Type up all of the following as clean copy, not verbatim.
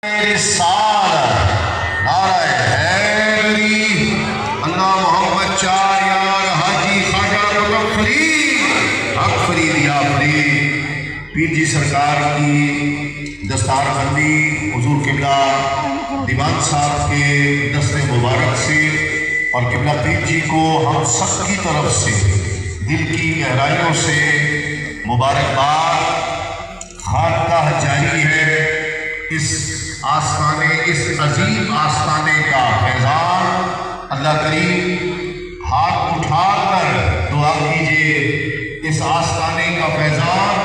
رسالت نعرہ حیدری اللہ محمد چار یار حاجی خواجہ قطب فرید حق فرید یا فرید پیر جی سرکار کی دستار بندی حضور قبلہ دیوان صاحب کے دست مبارک سے اور قبلہ پیر جی کو ہم سب کی طرف سے دل کی گہرائیوں سے مبارکباد خانقاہ جاری ہے۔ اس آستانے اس عظیم آستانے کا فیضان اللہ کریم ہاتھ اٹھا کر دعا کیجئے اس آستانے کا فیضان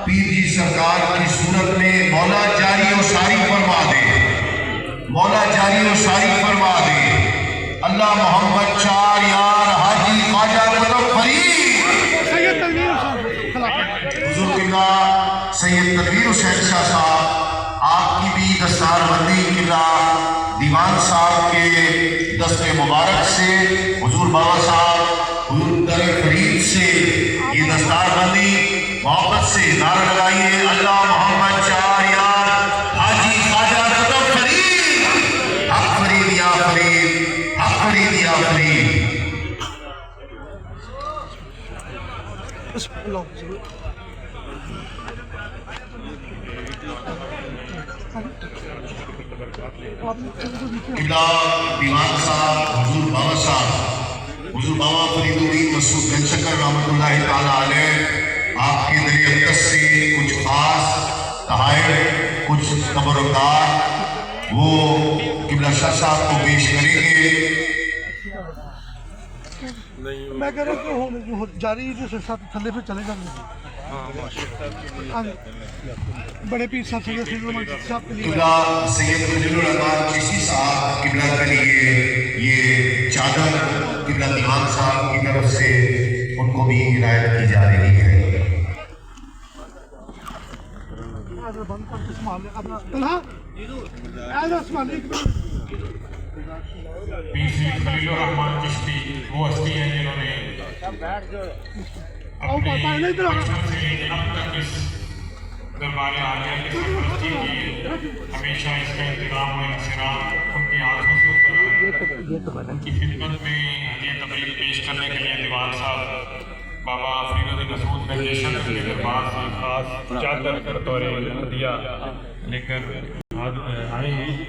پیر جی سرکار کی صورت میں مولا جاری و ساری فرما دے، مولا جاری و ساری فرما دے۔ اللہ محمد چار یار حاجی خواجہ قطب فرید حضور قبلہ سید تنویر حسین شاہ صاحب آپ کی بھی دستار بندی قبلہ دیوان صاحب کے دست مبارک سے حضور بابا صاحب حضور در فرید سے یہ دستار بندی محبت سے نعرہ لگائیے اللہ محمد چار یار حاجی خواجہ قطب فرید حق فرید یا فرید حق فرید یا فرید۔ قبلہ دیوان صاحب حضور بابا صاحب حضور بابا فرید الدین مسعود بن شکر رحمۃ اللہ تعالیٰ علیہ آپ کے در اقدس سے کچھ خاص تحائف کچھ تبرکات وہ قبلہ شاہ صاحب کو پیش کریں گے۔ میں کہہ رہا ہوں کہ جاری جو ساتھ تھلے پہ چلے جانے بڑے پیر صاحب صاحب کے لیے قبلہ سید خلیل الرحمن چشتی صاحب قبلہ کے لیے یہ چادر قبلہ دیوان صاحب کی طرف سے ان کو بھی عنایت کی جا رہی ہے۔ پیر سید خلیل الرحمن چشتی وہ ہستی ہیں جنہوں نے اپنے بچپن سے لے کے اب تک اس دربار عالیہ کی سرپرستی کی، ہمیشہ اس کا انتظام و انصراف ان کے ہاتھوں سے ہوتا ہے۔ ان کی خدمت میں یہ تقریب پیش کرنے کے لیے دیوان صاحب بابا فرید الدین مسعود بن شکر کے دربار سے خاص چادر کر طور ہدیہ لے کر آئے ہیں۔